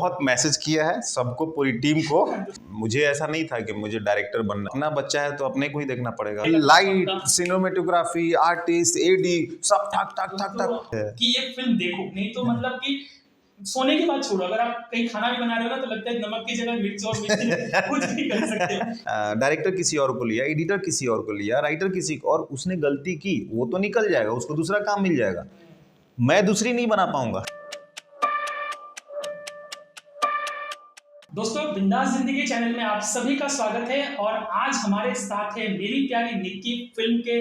बहुत मैसेज किया है सबको, पूरी टीम को। मुझे ऐसा नहीं था कि मुझे डायरेक्टर बनना, अपना बच्चा है तो अपने को ही देखना पड़ेगा। लाइट, सिनेमेटोग्राफी, आर्टिस्ट, एडी, सब ठक ठक ठक ठक कि ये फिल्म देखो, नहीं तो मतलब कि सोने की बात छोड़ो, अगर आप कहीं खाना भी बना रहे हो ना तो लगता है नमक की जगह मिर्च और मिर्च कुछ भी कर सकते हो। डायरेक्टर किसी और को लिया, एडिटर किसी और को लिया, राइटर किसी को, और उसने गलती की, वो तो निकल जाएगा, उसको दूसरा काम मिल जाएगा, मैं दूसरी नहीं बना पाऊंगा। दोस्तों, बिंदास जिंदगी चैनल में आप सभी का स्वागत है और आज हमारे साथ है मेरी प्यारी निक्की फिल्म के,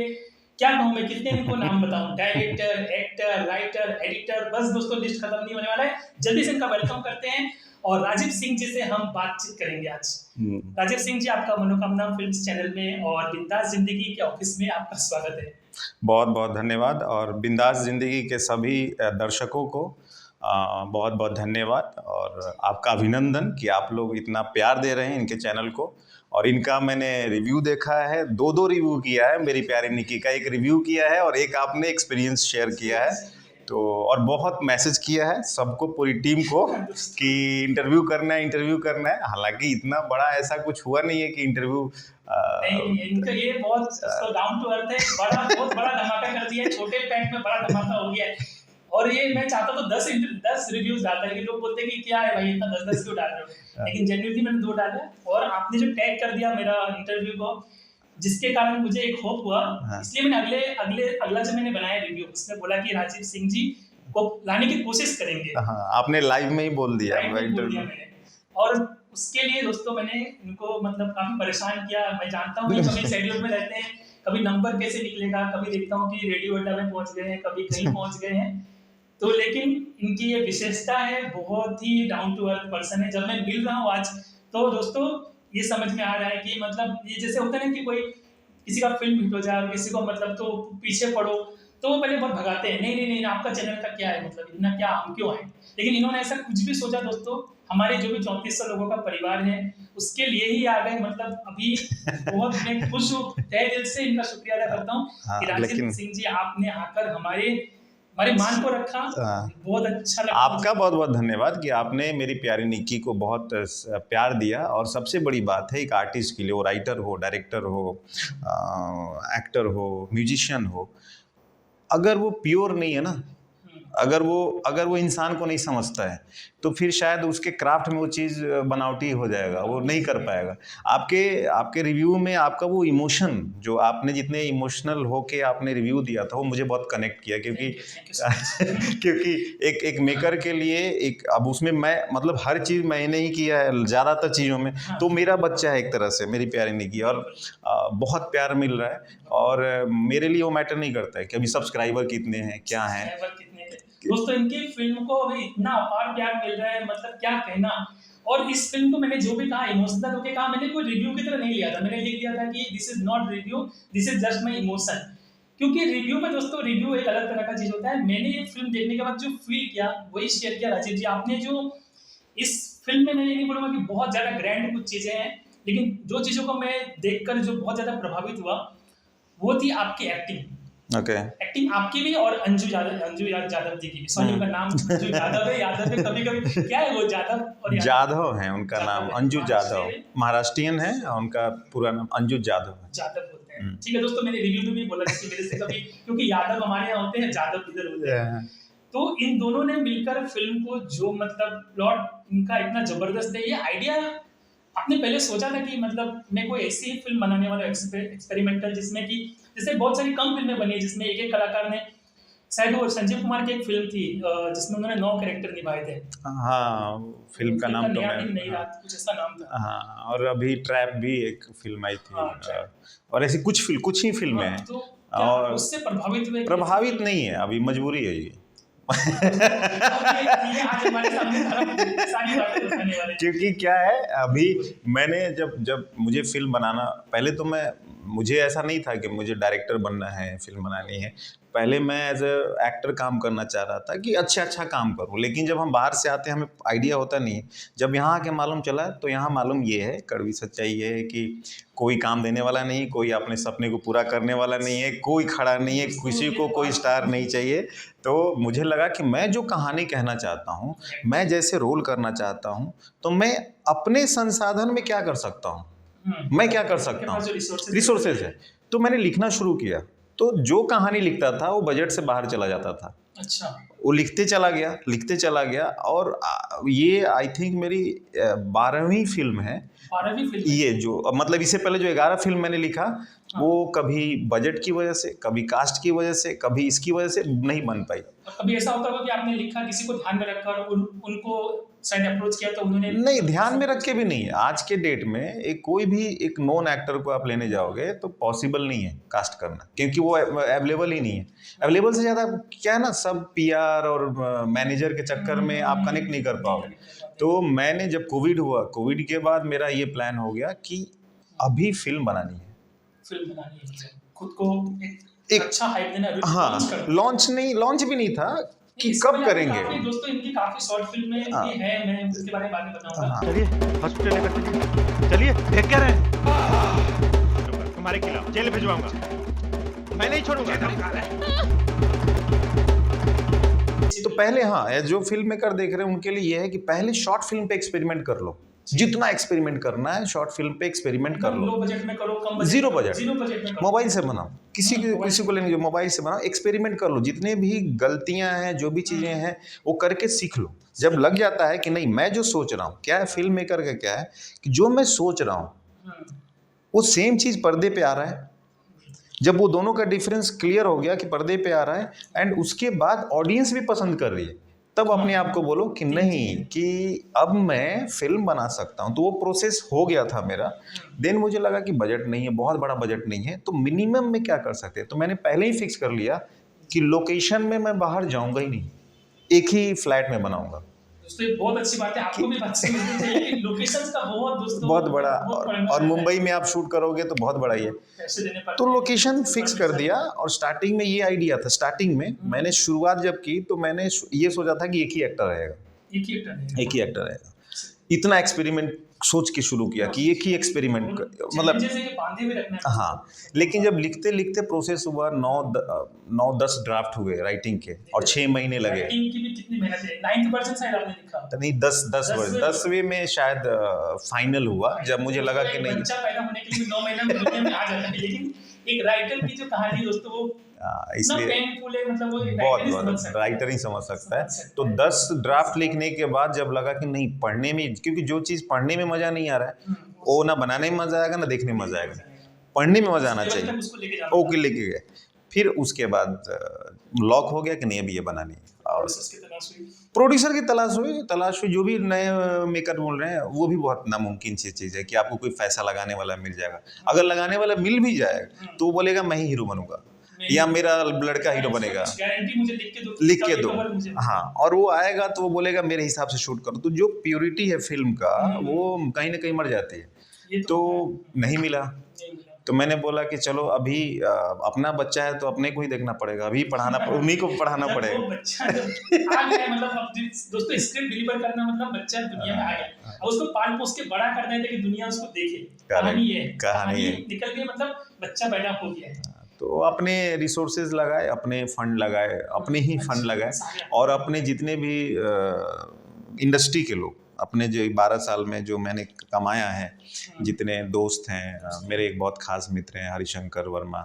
क्या कहूं मैं, कितने इनको नाम बताऊं, डायरेक्टर, एक्टर, राइटर, एडिटर, बस दोस्तों लिस्ट खत्म नहीं होने वाला है। जल्दी से इनका वेलकम करते हैं और राजीव सिंह जी से हम बातचीत करेंगे आज। राजीव सिंह जी, आपका मनोकामना फिल्म्स चैनल में और बिंदास जिंदगी के ऑफिस में आपका स्वागत है। बहुत बहुत धन्यवाद, और बिंदास जिंदगी के सभी दर्शकों को बहुत बहुत धन्यवाद और आपका अभिनंदन कि आप लोग इतना प्यार दे रहे हैं इनके चैनल को। और इनका मैंने रिव्यू देखा है, दो रिव्यू किया है मेरी प्यारी निक्की का, एक रिव्यू किया है और एक आपने एक्सपीरियंस शेयर किया है, तो और बहुत मैसेज किया है सबको, पूरी टीम को, कि इंटरव्यू करना है। हालांकि इतना बड़ा ऐसा कुछ हुआ नहीं है कि इंटरव्यू नहीं, इनका ये बहुत डाउन टू अर्थ है, बहुत बड़ा धमाका कर दिया है, छोटे पैक में बड़ा धमाका हो गया है। और ये मैं चाहता तो 10 रिव्यूज डालता है कि लोग बोलते हैं कि क्या है भाई, इतना 10 क्यों डाल रहे हो, लेकिन जेन्युइनली मैंने 2 डाला। और आपने जो टैग कर दिया मेरा इंटरव्यू को, जिसके कारण मुझे एक होप हुआ, इसलिए मैंने अगला जो मैंने बनाया रिव्यू, उसमें बोला कि राजीव सिंह जी को लाने की कोशिश करेंगे। आपने लाइव में ही बोल दिया इंटरव्यू में। और उसके लिए दोस्तों मैंने इनको मतलब काफी परेशान किया। मैं जानता हूँ कि कभी शेड्यूल में रहते हैं, कभी नंबर कैसे निकलेगा, कभी देखता हूँ कि रेडियो अड्डा में पहुंच गए हैं, कभी कहीं पहुंच गए हैं, तो लेकिन इनकी ये विशेषता है, बहुत ही डाउन टू अर्थ पर्सन है। जब मैं मिल रहा हूँ आज, तो दोस्तों ये समझ में आ रहा है कि मतलब ये जैसे होता है ना कि कोई किसी का फिल्म हिट हो जाए और किसी को मतलब तो पीछे पड़ो, तो वो पहले बहुत भगाते हैं, नहीं आपका चैनल का क्या है, मतलब इतना क्या, हम क्यों आए। लेकिन इन्होंने ऐसा कुछ भी सोचा दोस्तों, हमारे जो भी 3400 लोगों का परिवार है उसके लिए ही आ गए। मतलब अभी बहुत मैं खुश हूँ, तहे दिल से इनका शुक्रिया अदा करता हूँ कि राजीव सिंह जी आपने आकर हमारे मान को रखा, बहुत अच्छा लगा। आपका बहुत बहुत धन्यवाद कि आपने मेरी प्यारी निक्की को बहुत प्यार दिया। और सबसे बड़ी बात है, एक आर्टिस्ट के लिए, वो राइटर हो, डायरेक्टर हो, एक्टर हो, म्यूजिशियन हो, अगर वो प्योर नहीं है ना, अगर वो इंसान को नहीं समझता है, तो फिर शायद उसके क्राफ्ट में वो चीज़ बनावटी हो जाएगा, वो नहीं कर पाएगा। आपके रिव्यू में आपका वो इमोशन, जो आपने जितने इमोशनल होके आपने रिव्यू दिया था, वो मुझे बहुत कनेक्ट किया, क्योंकि एक मेकर के लिए एक, अब उसमें मैं मतलब हर चीज़ मैंने ही किया है ज़्यादातर चीज़ों में, तो मेरा बच्चा है एक तरह से, मेरी प्यारी निक्की, और बहुत प्यार मिल रहा है। और मेरे लिए वो मैटर नहीं करता है कि अभी सब्सक्राइबर कितने हैं, क्या हैं। दोस्तों इनकी फिल्म को अभी इतना अपार प्यार मिल रहा है, मतलब क्या कहना। और इस फिल्म को मैंने जो भी कहा, इमोशनल होके कहा, मैंने कोई रिव्यू की तरह नहीं लिया था। मैंने लिख दिया था कि this is not review, this is just my emotion. क्योंकि रिव्यू में दोस्तों, रिव्यू एक अलग तरह का चीज होता है। मैंने ये फिल्म देखने के बाद जो फील किया वही शेयर किया। राजीव जी, आपने जो इस फिल्म में, मैं ये नहीं बोलूंगा कि बहुत ज्यादा ग्रैंड कुछ चीजें हैं, लेकिन जो चीजों को मैं देखकर जो बहुत ज्यादा प्रभावित हुआ वो थी आपकी एक्टिंग। एक्टिंग आपकी भी और अंजू यादव जी की भी। सॉरी, उनका नाम अंजू यादव है, कभी क्या है वो, यादव और जाधव है उनका नाम, अंजू जाधव, महाराष्ट्रियन है, उनका पूरा नाम अंजू जाधव बोलते हैं। ठीक है दोस्तों, मैंने रिव्यू में भी बोला कि मेरे से कभी, क्योंकि यादव हमारे यहाँ होते हैं, जाधव इधर होते हैं। तो इन दोनों ने मिलकर फिल्म को, जो मतलब प्लॉट इनका इतना जबरदस्त है, ये आइडिया आपने पहले सोचा था कि मतलब मैं कोई ऐसी फिल्म बनाने वाला, एक्सपेरिमेंटल, जिसमें कि जैसे बहुत सारी कम फिल्में बनी है जिसमें एक कलाकार ने, शायद वो संजीव कुमार की एक फिल्म थी जिसमें उन्होंने 9 कैरेक्टर निभाए थे। हाँ, फिल्म का नाम तो मैं, नई रात कुछ ऐसा नाम था। हाँ, और अभी ट्रैप भी एक फिल्म आई थी। और ऐसी कुछ ही फिल्में हैं। तो और उससे प्रभावित नहीं है, अभी मजबूरी है ये। क्योंकि क्या है, अभी मैंने जब मुझे फिल्म बनाना, पहले तो मैं मुझे ऐसा नहीं था कि मुझे डायरेक्टर बनना है, फिल्म बनानी है। पहले मैं एज अ एक्टर काम करना चाह रहा था कि अच्छा काम करूं, लेकिन जब हम बाहर से आते हैं हमें आइडिया होता नहीं है। जब यहाँ आके मालूम चला तो यहाँ मालूम ये है, कड़वी सच्चाई ये है कि कोई काम देने वाला नहीं, कोई अपने सपने को पूरा करने वाला नहीं है, कोई खड़ा नहीं है, किसी को कोई स्टार नहीं चाहिए। तो मुझे लगा कि मैं जो कहानी कहना चाहता हूँ, मैं जैसे रोल करना चाहता हूँ, तो मैं अपने संसाधन में क्या कर सकता हूँ, मैं क्या कर सकता हूँ, रिसोर्सेज है। तो मैंने लिखना शुरू किया, तो जो कहानी लिखता था वो बजट से बाहर चला जाता था। अच्छा। वो लिखते चला गया और ये आई थिंक मेरी 12वीं फिल्म है। 12वीं फिल्म? ये जो मतलब इससे पहले जो 11 फिल्म मैंने लिखा, वो कभी बजट की वजह से, कभी कास्ट की वजह से, कभी इसकी वजह से नहीं बन पाई। कभी ऐसा होता होगा कि आपने लिखा, किसी को ध्यान में रखकर उनको शायद अप्रोच किया तो उन्होंने नहीं, ध्यान में रख के भी नहीं। आज के डेट में एक कोई भी एक नॉन एक्टर को आप लेने जाओगे तो पॉसिबल नहीं है कास्ट करना, क्योंकि वो अवेलेबल ही नहीं है। अवेलेबल से ज़्यादा क्या है ना, सब पीआर और मैनेजर के चक्कर में आप कनेक्ट नहीं कर पाओगे। तो मैंने जब कोविड हुआ, कोविड के बाद मेरा ये प्लान हो गया कि अभी फिल्म बनानी है, खुद को एक अच्छा हाइप देना। हाँ, लॉन्च भी नहीं था कि कब करेंगे। दोस्तों इनकी काफी शॉर्ट फिल्में भी हैं, मैं उसके बारे में बाद में बताऊंगा। चलिए हॉस्पिटल लेकर चलिए, देख क्या रहे हैं? तुम्हारे खिलाफ जेल भिजवाऊंगा, मैं नहीं छोड़ूंगा। तो पहले जो फिल्म मेकर देख रहे हैं उनके लिए ये है कि पहले शॉर्ट फिल्म पे एक्सपेरिमेंट कर लो, जितना एक्सपेरिमेंट करना है शॉर्ट फिल्म पे एक्सपेरिमेंट कर लो। लो बजट में करो, कम बजट, जीरो बजट में करो, मोबाइल से बनाओ, किसी को लेने, जो मोबाइल से बनाओ, एक्सपेरिमेंट कर लो। जितने भी गलतियां हैं, जो भी चीजें हैं, वो करके सीख लो। जब लग जाता है कि नहीं, मैं जो सोच रहा हूँ, क्या है फिल्म मेकर का, क्या है कि जो मैं सोच रहा हूँ वो सेम चीज पर्दे पे आ रहा है। जब वो दोनों का डिफरेंस क्लियर हो गया कि पर्दे पे आ रहा है एंड उसके बाद ऑडियंस भी पसंद कर रही है, तब अपने आप को बोलो कि नहीं, कि अब मैं फिल्म बना सकता हूँ। तो वो प्रोसेस हो गया था मेरा। देन मुझे लगा कि बजट नहीं है, बहुत बड़ा बजट नहीं है, तो मिनिमम में क्या कर सकते हैं। तो मैंने पहले ही फिक्स कर लिया कि लोकेशन में मैं बाहर जाऊंगा ही नहीं, एक ही फ्लैट में बनाऊंगा। दोस्तों ये बहुत अच्छी बात है, आपको भी अच्छी मिलनी चाहिए। लोकेशंस का बहुत बड़ा, और मुंबई में आप शूट करोगे तो बहुत बड़ा ही है। तो लोकेशन फिक्स कर दिया, और स्टार्टिंग में ये आइडिया था। स्टार्टिंग में मैंने शुरुआत जब की तो मैंने ये सोचा था कि एक ही एक्टर रहेगा। इतना एक्सपेरिमेंट सोच के शुरू किया कि एक ही एक्सपेरिमेंट, मतलब हाँ। लेकिन जब लिखते लिखते प्रोसेस हुआ, 9-10 ड्राफ्ट हुए राइटिंग के, और 6 महीने लगे। नहीं, 10 वर्ष, 10वें में शायद फाइनल हुआ, जब मुझे लगा कि नहीं, बच्चा पैदा होने के लिए 9 महीना में दुनिया में आ जाता है। लेकिन एक राइटर की जो कहानी दोस्तों, वो इसलिए मतलब वो बहुत राइटर ही समझ सकता है। तो 10 ड्राफ्ट लिखने के बाद जब लगा कि नहीं, पढ़ने में, क्योंकि जो चीज़ पढ़ने में मज़ा नहीं आ रहा है वो ना बनाने में मज़ा आएगा ना देखने में मज़ा आएगा, पढ़ने में मज़ा आना चाहिए। ओके, लेके गए। फिर उसके बाद लॉक हो गया कि नहीं, अभी ये बनानी है। और प्रोड्यूसर की तलाश हुई। जो भी नए मेकर बोल रहे हैं वो भी बहुत नामुमकिन चीज़ है कि आपको कोई पैसा लगाने वाला मिल जाएगा। अगर लगाने वाला मिल भी जाएगा तो वो बोलेगा मैं ही हीरो बनूंगा, या मेरा लड़का हीरो बनेगा, मुझे लिख के दो। हाँ, और वो आएगा तो वो बोलेगा मेरे हिसाब से शूट करो। तो जो प्योरिटी है फिल्म का, वो कहीं ना कहीं मर जाती है। तो नहीं मिला। तो मैंने बोला कि चलो अभी अपना बच्चा है तो अपने को ही देखना पड़ेगा, अभी उन्हीं को पढ़ाना पड़ेगा। दोस्तों स्क्रिप्ट डिलीवर करना मतलब बच्चा दुनिया में आ गया, अब उसको पाल पोस के बड़ा करना है कि दुनिया उसको देखे। कहानी निकल गई, मतलब बच्चा पैदा हो गया है। तो अपने रिसोर्सेज लगाए, अपने फंड लगाए, अपने ही फंड लगाए, और अपने जितने भी इंडस्ट्री के लोग, अपने जो 12 साल में जो मैंने कमाया है, जितने दोस्त हैं, मेरे एक बहुत खास मित्र हैं हरिशंकर वर्मा,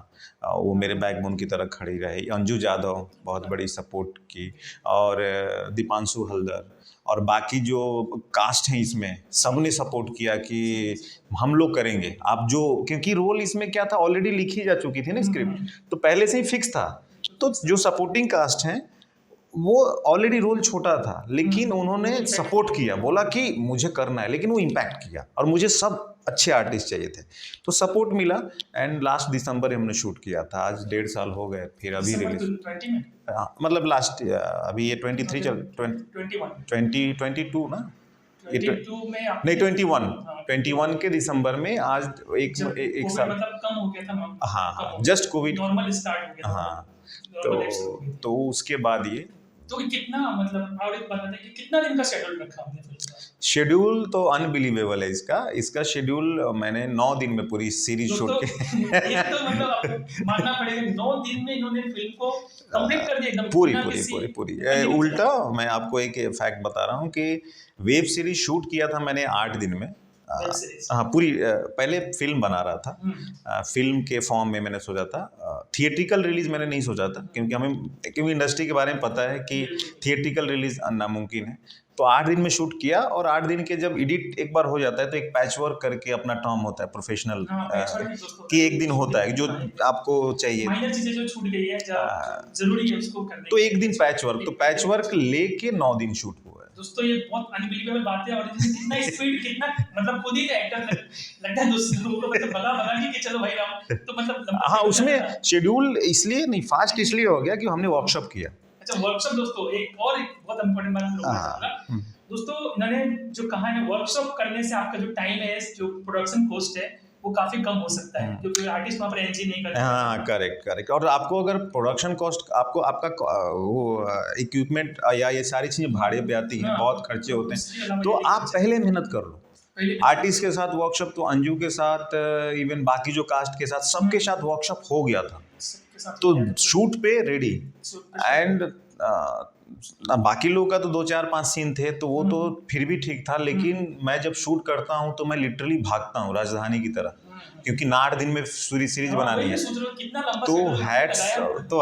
वो मेरे बैकबोन की तरह खड़ी रहे। अंजू जादव बहुत बड़ी सपोर्ट की, और दीपांशु हल्दर, और बाकी जो कास्ट हैं इसमें, सब ने सपोर्ट किया कि हम लोग करेंगे। आप जो, क्योंकि रोल इसमें क्या था, ऑलरेडी लिखी जा चुकी थी ना स्क्रिप्ट, तो पहले से ही फिक्स था। तो जो सपोर्टिंग कास्ट हैं वो ऑलरेडी रोल छोटा था, लेकिन उन्होंने सपोर्ट किया, बोला कि मुझे करना है, लेकिन वो इम्पैक्ट किया, और मुझे सब अच्छे आर्टिस्ट चाहिए थे। तो सपोर्ट मिला, एंड लास्ट दिसंबर हमने शूट किया था। आज 1.5 साल हो गए, फिर अभी रिलीज, मतलब लास्ट, अभी ये 23 चल 2022 ना, ये 22 में नहीं 21 के दिसंबर में आज एक साल मतलब कम हो गया था। हाँ जस्ट कोविड नॉर्मल स्टार्ट हो गया था। हाँ Normal exit हो गया। तो उसके बाद ये तो कितना मतलब और एक बता दें कि कितना दिन का शेड्यूल रखा आपने फिल्म का? शेड्यूल तो अनबिलीवेबल है इसका शेड्यूल मैंने 9 दिन में पूरी सीरीज शूट की। ये तो मतलब आपको मानना पड़ेगा 9 दिन में इन्होंने फिल्म को कंप्लीट कर दिया एकदम पूरी उल्टा मैं आपको एक फैक्ट बता रहा हूँ कि वेब सीरीज शूट किया था मैंने 8 दिन में। हाँ पूरी पहले फिल्म बना रहा था। फिल्म के फॉर्म में मैंने सोचा था। थिएट्रिकल रिलीज मैंने नहीं सोचा था क्योंकि इंडस्ट्री के बारे में पता है कि थिएट्रिकल रिलीज नामुमकिन है। तो 8 दिन में शूट किया और 8 दिन के जब एडिट एक बार हो जाता है तो एक पैच वर्क करके अपना टर्म होता है प्रोफेशनल कि एक दिन होता है जो आपको चाहिए माइनर चीजें जो छूट गई है जरूरी है उसको करने तो एक दिन पैच वर्क तो पैच वर्क लेके 9 दिन शूट हुआ है। दोस्तों ये बहुत अनबिलीवेबल बात है और कितना स्पीड कितना मतलब खुद ही एक्टर लगता है दूसरे लोगों को मतलब बगा कि चलो भाई राम तो मतलब हाँ उसमें शेड्यूल इसलिए नहीं फास्ट इसलिए हो गया कि हमने वर्कशॉप किया। अच्छा वर्कशॉप दोस्तों एक बहुत इंपॉर्टेंट बात दोस्तों इन्होंने जो कहा है वर्कशॉप करने से आपका जो टाइम है जो प्रोडक्शन कॉस्ट है वो काफी कम हो सकता है क्योंकि आर्टिस्ट वहाँ पर एनजी नहीं करता। हाँ करेक्ट और आपको अगर प्रोडक्शन कॉस्ट आपका वो इक्विपमेंट या ये सारी चीजें भाड़े पे आती हैं बहुत खर्चे होते हैं तो आप पहले मेहनत कर लो। आर्टिस्ट के साथ वर्कशॉप तो अंजू के साथ इवन बाकी जो कास्ट के साथ सबके साथ वर्कशॉप हो गया था तो शूट पे रेडी एंड बाकी लोगों का तो 2-4-5 सीन थे तो वो तो फिर भी ठीक था लेकिन मैं जब शूट करता हूँ तो मैं लिटरली भागता हूँ राजधानी की तरह क्योंकि 8 दिन में पूरी सीरीज बनानी है तो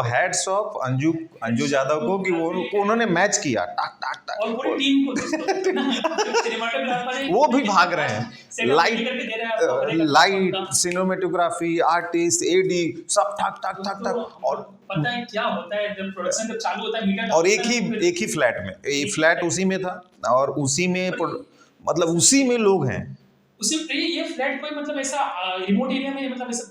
हैट्स ऑफ अंजू यादव को कि वो उन्होंने मैच किया टाक और पूरी टीम को वो भी भाग रहे हैं लाइट सिनेमेटोग्राफी आर्टिस्ट एडी सब ठक और पता है क्या होता है जब प्रोडक्शन जब चालू होता है मीटर और एक ही फ्लैट में फ्लैट उसी में था और उसी में मतलब उसी में लोग हैं उसी ये फ्लैट कोई मतलब ऐसा रिमोट एरिया में मतलब ऐसा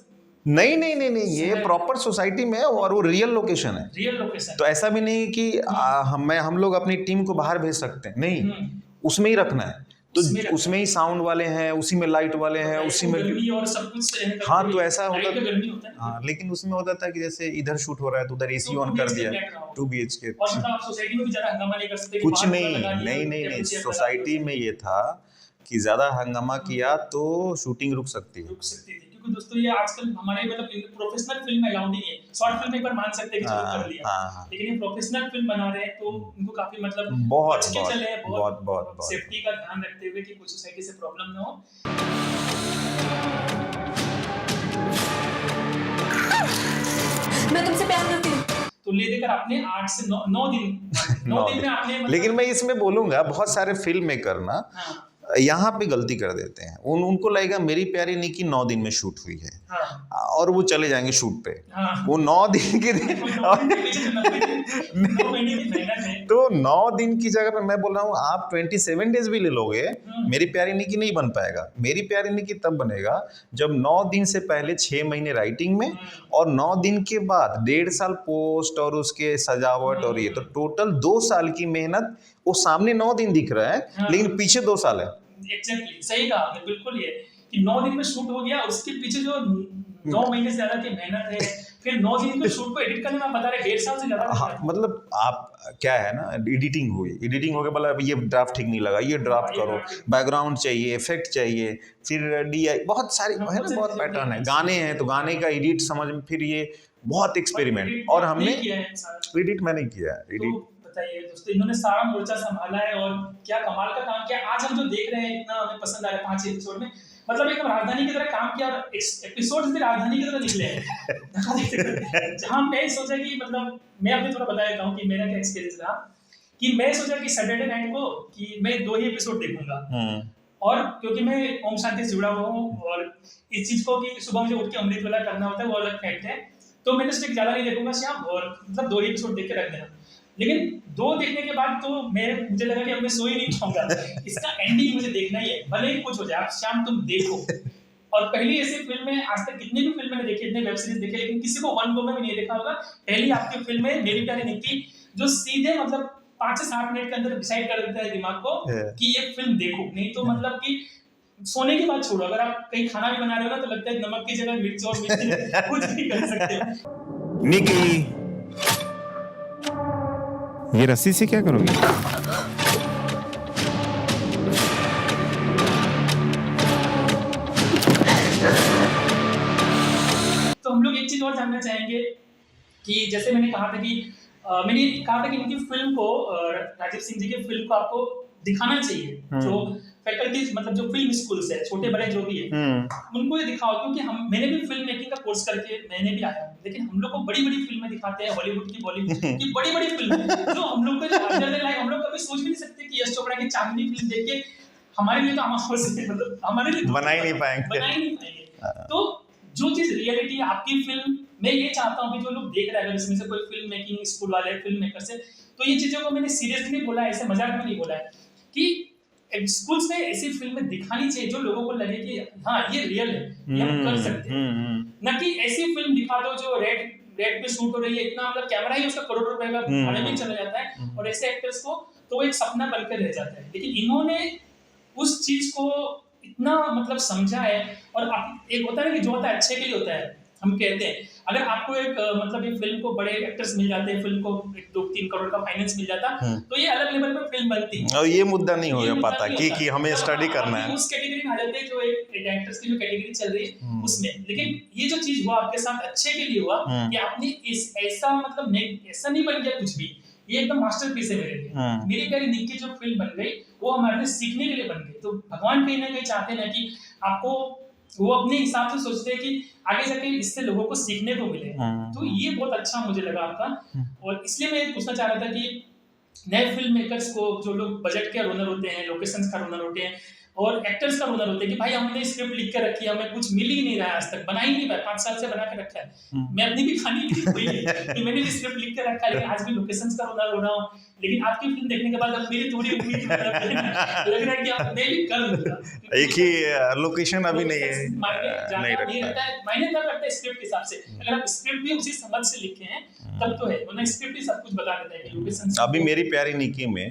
नहीं ये प्रॉपर सोसाइटी में है और वो रियल लोकेशन है तो ऐसा भी नहीं कि हम लोग अपनी टीम को बाहर भेज सकते हैं नहीं उसमें ही रखना है तो उसमें ही साउंड वाले हैं उसी में लाइट वाले हैं उसी में और सब कुछ हाँ तो ऐसा होता है हाँ लेकिन उसमें होता था कि जैसे इधर शूट हो रहा है तो उधर एसी ऑन कर दिया 2 BHK कुछ नहीं सोसाइटी में ये था कि ज्यादा हंगामा किया तो शूटिंग रुक सकती है क्योंकि दोस्तों ये आजकल हमारे मतलब प्रोफेशनल फिल्म अलाउड नहीं है शॉर्ट फिल्म एक बार मान सकते हैं कि चलो कर लिया लेकिन ये प्रोफेशनल फिल्म बना रहे हैं तो उनको काफी मतलब बहुत सेफ्टी का ध्यान रखते हुए कि कुछ सोसाइटी से प्रॉब्लम ना हो। मैं तुमसे प्यार करती हूँ तो ले देकर आपने 8 से 9 दिन में आपने लेकिन मैं इसमें बोलूंगा बहुत सारे फिल्म मेकर ना यहाँ पे गलती कर देते हैं उनको लगेगा मेरी प्यारी निकी 9 दिन में शूट हुई है और वो चले जाएंगे शूट पे वो 9 दिन के दिन तो 9 दिन की जगह पे मैं बोल रहा हूँ आप 27 डेज भी ले लोगे मेरी प्यारी निकी नहीं बन पाएगा। मेरी प्यारी निकी तब बनेगा जब 9 दिन से पहले 6 महीने राइटिंग में और 9 दिन के बाद 1.5 साल पोस्ट और उसके सजावट और ये तो टोटल 2 साल की मेहनत वो सामने 9 दिन दिख रहा है लेकिन पीछे 2 साल है। एग्जैक्टली सही कहा आपने बिल्कुल ये कि 9 दिन में शूट हो गया उसके पीछे जो 9 महीने से ज्यादा की मेहनत है फिर 9 दिन के शूट को एडिट करने में आप बता रहे 1.5 साल से ज्यादा हाँ मतलब आप क्या है ना एडिटिंग हो गया बोला ये ड्राफ्ट ठीक नहीं लगा ये ड्राफ्ट करो बैकग्राउंड चाहिए इफेक्ट चाहिए फिर DI बहुत सारी है ना बहुत पैटर्न है गाने हैं तो गाने का एडिट समझ में फिर ये बहुत एक्सपेरिमेंट और हमने एडिट मैंने किया एडिट बताइए दोस्तों इन्होंने सारा मोर्चा संभाला है और क्या कमाल का काम किया। आज हम जो देख रहे हैं इतना हमें पसंद आ रहा है 5 एपिसोड में मतलब एक राजधानी की तरह काम किया और एपिसोड भी राजधानी की तरह निकले हैं जहाँ मैं सोचा कि मतलब मैं अभी थोड़ा बता देता हूँ कि मेरा क्या एक्सपीरियंस रहा कि मैं सोचा कि सैटरडे नाइट को कि मैं 2 ही एपिसोड देखूंगा और क्योंकि मैं ओम शांति से जुड़ा हुआ हूँ और इस चीज को कि सुबह मुझे उठ के अमृत वाला करना होता है वो अलग फैक्ट है तो मैंने सोचा ज्यादा नहीं देखूंगा श्याम और मतलब 2 ही एपिसोड देख के रख देना लेकिन 2 देखने के बाद तो मुझे लगा कि अब मैं सो ही नहीं पाऊंगा इसका एंडिंग मुझे देखना ही है भले ही कुछ हो जाए आप शाम तुम देखो और पहली ऐसी फिल्म है आज तक कितनी भी फिल्म मैंने देखी इतने वेब सीरीज देखे लेकिन किसी को वन गो में भी नहीं देखा होगा पहली आपकी फिल्म है मेरी प्यारी निक्की जो सीधे मतलब 5 से 7 मिनट के अंदर डिसाइड कर देता है दिमाग को कि ये फिल्म देखो, नहीं तो मतलब कि सोने की बात छोड़ो, अगर आप कहीं खाना भी बना रहे हो ना तो लगता है नमक की जगह मिर्च और मिर्च कुछ भी कर सकते हो। निकी, ये रस्सी से क्या करोगे? तो हम लोग एक चीज और जानना चाहेंगे कि जैसे मैंने कहा था कि इनकी फिल्म को राजीव सिंह जी की फिल्म को आपको दिखाना चाहिए। जो फैकल्टीज मतलब जो फिल्म स्कूल्स है, छोटे बड़े जो भी है, उनको ये दिखाओ, क्योंकि मैंने भी फिल्म मेकिंग का कोर्स करके मैंने भी आया हूँ, लेकिन हम लोग को बड़ी-बड़ी फिल्में दिखाते हैं, हॉलीवुड की, बॉलीवुड की बड़ी-बड़ी फिल्में जो हम लोग को हम लोग कभी सोच भी नहीं सकते कि यश चोपड़ा की चांदनी फिल्म देख के हमारे लिए तो मतलब हमारे लिए बना ही नहीं पाएंगे। तो जो चीज रियलिटी है आपकी फिल्म, मैं ये चाहता हूँ कि जो लोग देख रहे हैं, अगर इसमें से कोई फिल्म मेकिंग स्कूल वाले फिल्म मेकर से, तो ये चीजों को मैंने सीरियसली बोला है, ऐसे मजाक में नहीं बोला है कि स्कूल्स में ऐसी फिल्में दिखानी चाहिए जो लोगों को लगे कि हाँ ये रियल है, ये हम कर सकते हैं। न कि ऐसी फिल्म दिखा दो जो रेड पे शूट हो रही है, इतना मतलब कैमरा ही उसका करोड़ रुपए का भाड़े में चला जाता है, और ऐसे एक्टर्स को तो वो एक सपना बनकर रह जाता है। लेकिन इन्होंने उस चीज को इतना मतलब समझा है, और एक होता है ना कि जो होता है अच्छे के लिए होता है। हम कहते हैं अगर आपको एक मतलब एक फिल्म को बड़े एक्टर्स मिल जाते हैं, फिल्म को 2-3 करोड़ का फाइनेंस मिल जाता, तो ये अलग लेवल पर फिल्म बनती है। और ये मुद्दा नहीं हो पाता कि हमें स्टडी करना है, उस कैटेगरी में आ जाते हैं जो एक एक्टर्स की जो कैटेगरी चल रही है उसमें। लेकिन ये जो चीज हुआ आपके साथ अच्छे के लिए हुआ कि आपने इस ऐसा मतलब ऐसा नहीं बन गया कुछ भी, ये एकदम मास्टरपीस है मेरे लिए। मेरी प्यारी निक्की जो फिल्म बन गई वो हमारे लिए सीखने के लिए बन गई। तो भगवान कहीं ना कहीं चाहते हैं कि आपको वो अपने हिसाब से सोचते हैं कि आगे जाके इससे लोगों को सीखने को मिले। तो ये बहुत अच्छा मुझे लगा आपका, और इसलिए मैं पूछना चाह रहा था कि नए फिल्म मेकर्स को, जो लोग बजट के ओनर होते हैं, लोकेशंस का ओनर होते हैं और एक्टर्स का ओनर होते हैं, कि भाई हमने स्क्रिप्ट लिख के रखी है, हमें कुछ मिल ही नहीं रहा है, आज तक बना ही नहीं पाया, 5 साल से बना के रखा है, मैं अपनी भी खानी नहीं हुई है कि मैंने भी स्क्रिप्ट लिख के रखा है, लेकिन आज भी लोकेशंस का ओनर हो रहा हूँ। लेकिन आपकी फिल्म देखने के बाद अब मेरी थोड़ी उम्मीद लग रहा है कि अब मैं भी कर लूंगा। एक ही लोकेशन अभी नहीं है, नहीं रखता है, मायने तब रखता है स्क्रिप्ट के हिसाब से। अगर आप स्क्रिप्ट भी उसी समझ से लिखे हैं तब तो है, वरना स्क्रिप्ट ही सब कुछ बता देता है कि लोकेशन। अभी मेरी प्यारी निकी में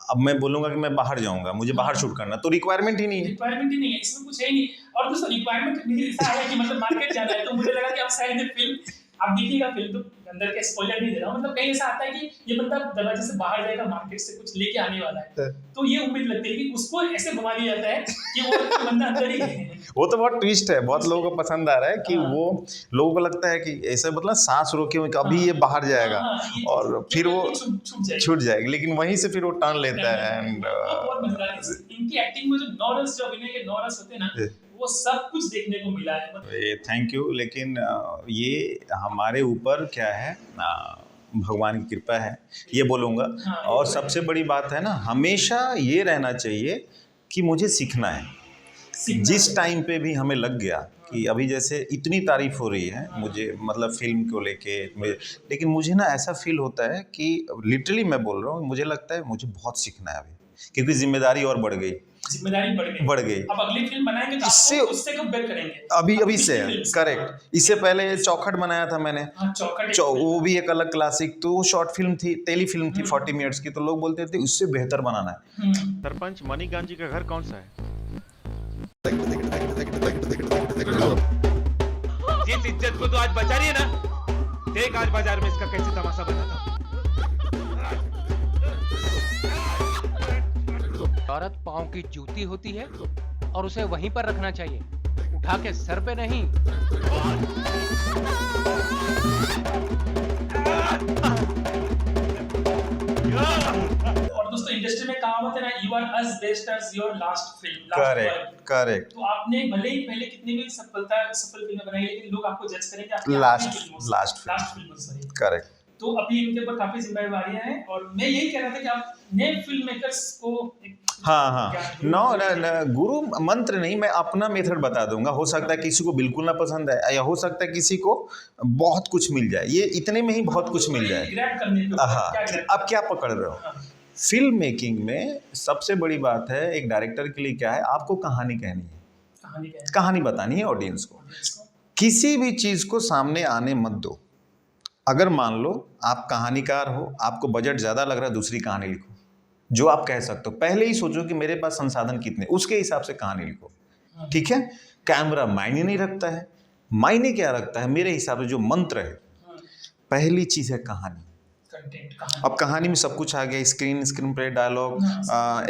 अब मैं बोलूंगा कि मैं बाहर जाऊंगा, मुझे बाहर शूट करना, तो रिक्वायरमेंट ही नहीं है। रिक्वायरमेंट ही नहीं है, इसमें कुछ है ही नहीं। और दोस्तों रिक्वायरमेंट मुझे ऐसा है कि मतलब मार्केट जाना है, तो मुझे लगा कि आप शायद फिल्म आप देखिएगा, फिल्म तो अंदर के स्पॉइलर नहीं दे रहा हूँ, मतलब कहीं ऐसा आता है कि ये बंदा दरवाजे से बाहर जाएगा, मार्केट से कुछ लेके आने वाला है, तो ये उम्मीद लगती है कि उसको ऐसे घुमा दिया जाता है कि वो बंदा अंदर ही है। वो तो बहुत ट्विस्ट है, बहुत लोगों को पसंद आ रहा है कि वो लोगों को लगता है कि ऐसे मतलब सांस रोके हुए अभी ये बाहर जाएगा और फिर वो छूट जाएगी, लेकिन वहीं से फिर वो टर्न लेता है। एंड इनकी एक्टिंग में जो नॉरस, जो अभिनय के नॉरस होते हैं ना, वो सब कुछ देखने को मिला है। Thank you. लेकिन ये हमारे ऊपर क्या है, भगवान की कृपा है, ये बोलूँगा। और सबसे बड़ी बात है ना, हमेशा ये रहना चाहिए कि मुझे सीखना है। जिस टाइम पे भी हमें लग गया कि अभी जैसे इतनी तारीफ हो रही है मुझे, मतलब फिल्म को लेके, लेकिन मुझे ना ऐसा फील होता है कि लिटरली मैं बोल रहा हूँ, मुझे लगता है मुझे बहुत सीखना है अभी, क्योंकि जिम्मेदारी और बढ़ गई। बढ़ गई। अब अगली फिल्म बनाएंगे तो इससे उससे कंपेयर करेंगे, अभी से करेक्ट। इससे पहले चौखट बनाया था मैंने, वो भी एक अलग क्लासिक, तो वो शॉर्ट फिल्म थी, टेली फिल्म थी 40 मिनट्स की, तो लोग बोलते थे उससे बेहतर बनाना है। सरपंच मणिकांत जी का घर कौन सा है? जिस इज्जत को तो आज बचा रही है ना, देख आज बाजार में इसका कैसे तमाशा बना था। औरत पाँव की जूती होती है और उसे वहीं पर रखना चाहिए, उठा के सर पे नहीं। और दोस्तों इंडस्ट्री में कहावत है ना, you are as best as your last film. Correct. तो आपने भले ही पहले कितनी भी सफल फिल्में बनाई, लेकिन लोग आपको जज करेंगे आपकी लास्ट फिल्म। करेक्ट। तो अभी इनके ऊपर काफी जिम्मेदारियां हैं, और मैं यही कह रहा था कि आप नए फिल्म मेकर्स को गुरु मंत्र नहीं, मैं अपना मेथड बता दूंगा। हो सकता है किसी को बिल्कुल ना पसंद है, या हो सकता है किसी को बहुत कुछ मिल जाए, ये इतने में ही बहुत कुछ मिल जाए। अब क्या पकड़ रहे हो? फिल्म मेकिंग में सबसे बड़ी बात है एक डायरेक्टर के लिए क्या है, आपको कहानी कहनी है, कहानी बतानी है ऑडियंस को। किसी भी चीज को सामने आने मत दो, अगर मान लो आप कहानीकार हो, आपको बजट ज़्यादा लग रहा है, दूसरी कहानी लिखो जो आप कह सकते हो। पहले ही सोचो कि मेरे पास संसाधन कितने, उसके हिसाब से कहानी लिखो। ठीक है। कैमरा मायने नहीं रखता है, मायने क्या रखता है मेरे हिसाब से जो मंत्र है, पहली चीज़ है कहानी। कंटेंट कहानी। अब कहानी में सब कुछ आ गया, screenplay, dialogue,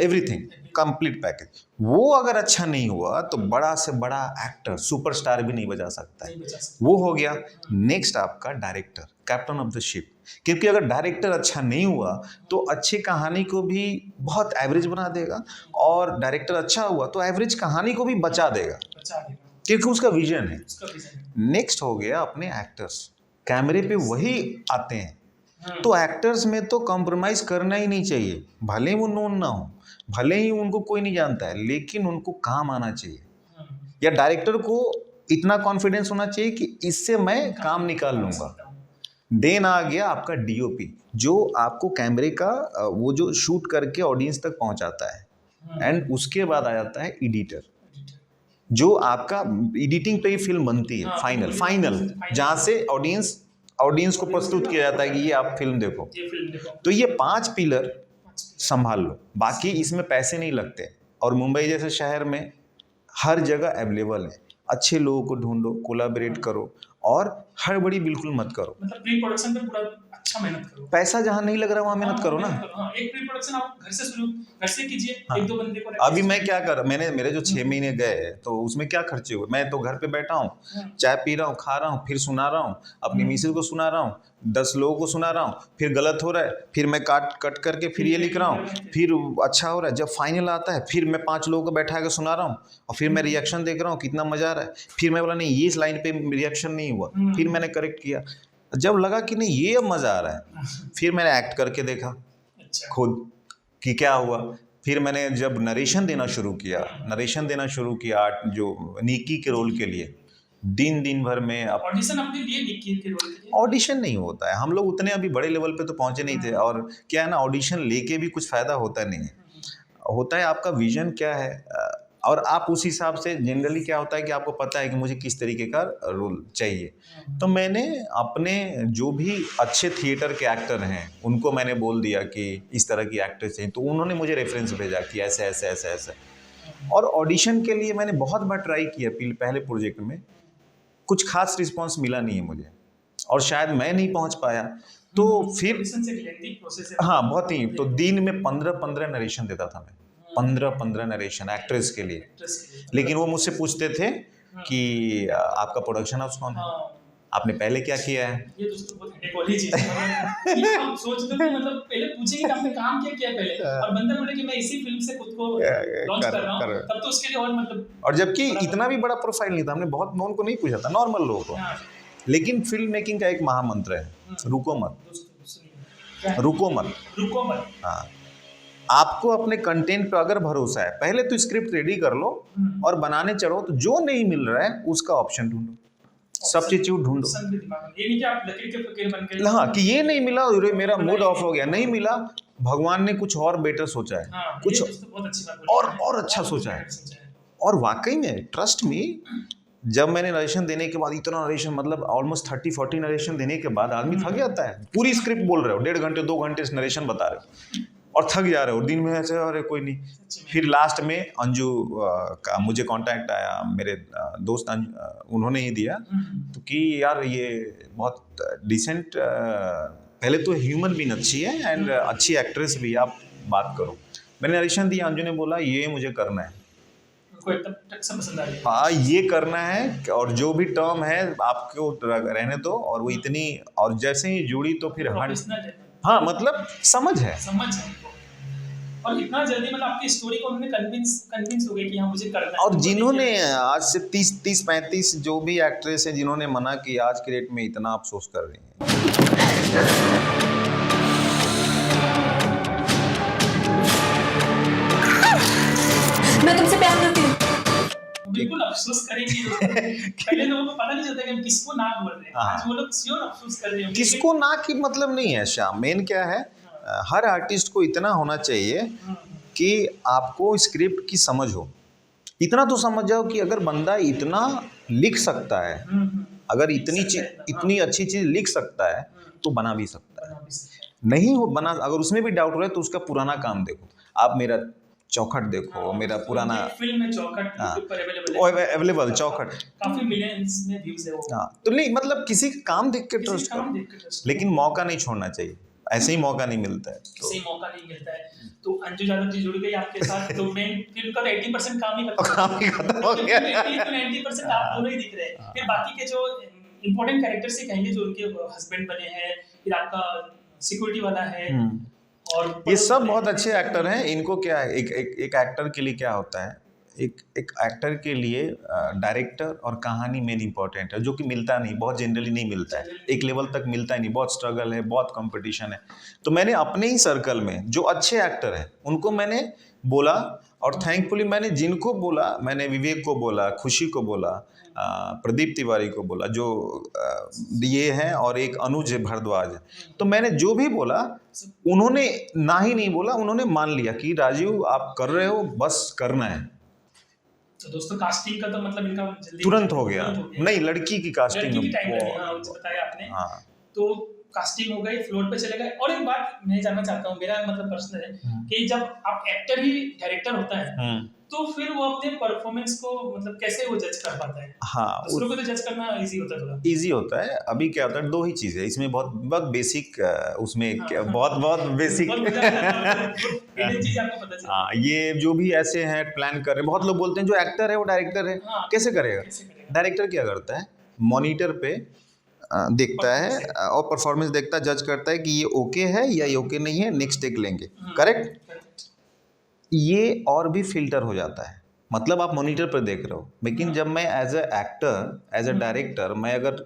everything, complete package. वो अगर अच्छा नहीं हुआ तो बड़ा से बड़ा एक्टर, सुपरस्टार भी नहीं बजा सकता है। नहीं बचा सकते। वो हो गया। नेक्स्ट आपका director, captain of the ship. क्योंकि अगर डायरेक्टर अच्छा नहीं हुआ तो अच्छी कहानी को भी बहुत एवरेज बना देगा, और डायरेक्टर अच्छा हुआ तो एवरेज कहानी को भी बचा देगा, बचा देगा, क्योंकि उसका विजन है। उसका vision है। नेक्स्ट हो गया अपने एक्टर्स, कैमरे पे वही आते हैं, तो एक्टर्स में तो कॉम्प्रोमाइज करना ही नहीं चाहिए। भले ही वो नोन ना हो, भले ही उनको कोई नहीं जानता है, लेकिन उनको काम आना चाहिए। या डायरेक्टर को इतना कॉन्फिडेंस होना चाहिए कि इससे मैं काम निकाल लूंगा। देन आ गया आपका डीओपी, जो आपको कैमरे का वो जो शूट करके ऑडियंस तक पहुंचाता है। एंड उसके बाद आ जाता है एडिटर, जो आपका एडिटिंग पे ही फिल्म बनती है। फाइनल जहाँ से ऑडियंस को प्रस्तुत किया जाता है कि ये आप फिल्म देखो। ये फिल्म देखो। तो ये 5 पिलर संभाल लो, बाकी इसमें पैसे नहीं लगते। और मुंबई जैसे शहर में हर जगह अवेलेबल है। अच्छे लोगों को ढूंढो, कोलैबोरेट करो, और हड़बड़ी बिल्कुल मत करो। मतलब प्री प्रोडक्शन पे पूरा अच्छा मेहनत करो। पैसा जहाँ नहीं लग रहा वहाँ मेहनत करो ना। हाँ, एक प्री प्रोडक्शन आप घर से कीजिए। हाँ। 1-2 बंदे को अभी मैं क्या कर, मेरे जो 6 महीने गए तो उसमें क्या खर्चे हुए। मैं तो घर पे बैठा हूँ, चाय पी रहा हूँ, खा रहा हूँ, फिर सुना रहा हूँ, अपनी मिसेज को सुना रहा हूँ, 10 लोगों को सुना रहा हूँ, फिर गलत हो रहा है, फिर मैं कट करके फिर ये लिख रहा हूँ, फिर अच्छा हो रहा है। जब फाइनल आता है फिर मैं 5 लोगों को बैठा के सुना रहा हूँ, और फिर मैं रिएक्शन देख रहा हूँ कितना मजा आ रहा है। फिर मैं बोला नहीं, ये इस लाइन पे रिएक्शन नहीं हुआ, फिर मैंने करेक्ट किया। जब लगा कि नहीं ये अब मजा आ रहा है, फिर मैंने एक्ट करके देखा अच्छा। खुद कि क्या हुआ। फिर मैंने जब नरेशन देना शुरू किया जो निक्की के रोल के लिए, दिन भर में ऑडिशन आपने दिए निक्की के रोल के लिए? ऑडिशन नहीं होता है। हम लोग उतने अभी बड़े लेवल पे तो पहुंचे नहीं थे, और क्या है ना, ऑडिशन लेके भी कुछ फायदा होता नहीं है। होता है आपका विजन क्या है, और आप उस हिसाब से जनरली क्या होता है कि आपको पता है कि मुझे किस तरीके का रोल चाहिए। तो मैंने अपने जो भी अच्छे थिएटर के एक्टर हैं उनको मैंने बोल दिया कि इस तरह की एक्टर चाहिए, तो उन्होंने मुझे रेफरेंस भेजा कि ऐसे ऐसे ऐसे ऐसे। और ऑडिशन के लिए मैंने बहुत बार ट्राई किया। पहले प्रोजेक्ट में कुछ खास रिस्पॉन्स मिला नहीं है मुझे, और शायद मैं नहीं पहुंच पाया। तो फिर ऑडिशन से लेंदी प्रोसेस है। हाँ, बहुत ही। तो दिन में 15 नरेशन देता था मैं, 15 नरेशन एक्ट्रेस के लिए। लेकिन वो मुझसे पूछते थे कि आपका प्रोडक्शन हाउस कौन है, आपने पहले क्या किया है। ये दोस्तों बहुत हेडेक वाली चीज है। ये हम सोचते थे मतलब पहले पूछेंगे कि आपने काम क्या किया पहले, और बंदा बोले कि मैं इसी फिल्म से खुद को लॉन्च कर रहा हूँ, तब तो उसके लिए और मतलब। और जबकि इतना भी बड़ा प्रोफाइल नहीं था, हमने बहुत नॉन को नहीं पूछा था, नॉर्मल लोगों को। लेकिन फिल्म मेकिंग का एक महामंत्र है, रुको मत, रुको मत। हाँ, आपको अपने कंटेंट पर अगर भरोसा है, पहले तो स्क्रिप्ट रेडी कर लो और बनाने चढ़ो। तो जो नहीं मिल रहा है उसका ऑप्शन ढूंढो, सब्स्टिट्यूट ढूंढो। ये नहीं कि आप लकीर के फकीर बन गए। हाँ, कि ये नहीं मिला, मेरा मूड ऑफ हो गया, नहीं मिला, भगवान ने कुछ और बेटर सोचा है। हाँ, कुछ बहुत अच्छी बात और अच्छा सोचा है। और वाकई में ट्रस्ट मी, जब मैंने नरेशन देने के बाद इतना नरेशन, मतलब ऑलमोस्ट 30-40 नरेशन देने के बाद आदमी थक जाता है। पूरी स्क्रिप्ट बोल रहे हो, 1.5 घंटे 2 घंटे नरेशन बता रहे हो और थक जा रहे हो, दिन में ऐसे अरे कोई नहीं। फिर लास्ट में अंजू का मुझे कांटेक्ट आया, मेरे दोस्त उन्होंने ही दिया, तो कि यार ये बहुत डिसेंट, पहले तो ह्यूमन बीइंग अच्छी है एंड अच्छी एक्ट्रेस भी, आप बात करो। मैंने नरेशन दिया, अंजू ने बोला ये मुझे करना है, हाँ ये करना है, और जो भी टर्म है आपको रहने दो। और वो इतनी, और जैसे ही जुड़ी तो फिर हाँ मतलब समझ है। और इतना जल्दी मतलब आपकी स्टोरी को उन्होंने कन्विंस हो गए कि हाँ मुझे करना है। और जिन्होंने आज से 30-35 जो भी एक्ट्रेस हैं जिन्होंने मना किया, आज के डेट में इतना अफसोस कर रही हैं। मैं तुमसे प्यार करती हूँ। बिल्कुल अफसोस करेंगे। पहले लोगों को पता नहीं चलता कि हम किसको ना बोल रहे हैं, आज वो लोग श्योर अफसोस कर रहे हैं। किसको ना की मतलब नहीं है श्याम, मेन क्या है, हर आर्टिस्ट को इतना होना चाहिए कि आपको स्क्रिप्ट की समझ हो। इतना तो समझ जाओ कि अगर बंदा इतना लिख सकता है, अगर इतनी अच्छी चीज लिख सकता है, तो बना भी सकता है। बना भी सकता है। नहीं हो बना, अगर उसमें भी डाउट हो रहा है तो उसका पुराना काम देखो। आप मेरा चौखट देखो, मेरा पुराना एक फिल्म में चौखट हाँ, यूट्यूब पर अवेलेबल है। अवेलेबल चौखट। काफी मिलियंस में व्यूज है वो। हाँ, तो नहीं मतलब किसी का काम देख के किसी ट्रस्ट काम करो, देख के trust लेकिन मौका नहीं छोड़ना चाहिए, ऐसे ही मौका नहीं मिलता है। तो किसी मौका नहीं मिलता है। तो अंजू यादव जी जुड़ गई आपके साथ, तो मेन फिल्म का तो 80% काम ही काम ही खत्म हो गया। 90% आप दोनों ही दिख रहे हैं। फिर बाकी के जो इम्पोर्टेंट कैरेक्टर्स ही कहेंगे जो उनके हस्बैंड बने हैं, फिर आपका सिक्योरिटी वाला है, और ये सब बहुत अच्छे एक्टर हैं। इनको क्या है, एक एक्टर के लिए क्या होता है, एक एक्टर के लिए डायरेक्टर और कहानी मेन इंपॉर्टेंट है, जो कि मिलता नहीं, बहुत जनरली नहीं मिलता है, एक लेवल तक मिलता ही नहीं, बहुत स्ट्रगल है, बहुत कंपटीशन है। तो मैंने अपने ही सर्कल में जो अच्छे एक्टर हैं उनको मैंने बोला, और थैंकफुली मैंने जिनको बोला, मैंने विवेक को बोला, खुशी को बोला, प्रदीप तिवारी को बोला जो ये हैं, और एक अनुज भारद्वाज है। तो मैंने जो भी बोला उन्होंने ना ही नहीं बोला, उन्होंने मान लिया कि राजीव आप कर रहे हो, बस करना है। तो दोस्तों कास्टिंग का तो मतलब इनका जल्दी तुरंत हो गया। नहीं, लड़की की कास्टिंग लड़की की टाइम लगी, हाँ मुझे बताया आपने। हाँ, तो कास्टिंग हो गई, फ्लोर पे चले गए। और एक बात मैं जानना चाहता हूँ, मेरा मतलब प्रश्न है कि जब आप एक्टर ही डायरेक्टर होता है तो फिर वो अपने परफॉर्मेंस को मतलब कैसे वो जज कर पाता है? हाँ, दूसरों को तो जज करना इजी होता है थोड़ा। इजी होता है। अभी क्या होता है, दो ही चीज़ है इसमें, बहुत बहुत बेसिक, उसमें बहुत बहुत बेसिक चीज आपको पता चला। हाँ, ये जो भी ऐसे हैं प्लान कर रहे हैं, बहुत लोग बोलते हैं जो एक्टर है वो डायरेक्टर है, हाँ, कैसे करेगा? कैसे करेगा? डायरेक्टर क्या करता है, मॉनिटर पे देखता है और परफॉर्मेंस देखता है, जज करता है कि ये ओके है या ये ओके नहीं है, नेक्स्ट टेक लेंगे, करेक्ट? ये और भी फिल्टर हो जाता है, मतलब आप मॉनिटर पर देख रहे हो, लेकिन जब मैं as a actor, as a director, मैं अगर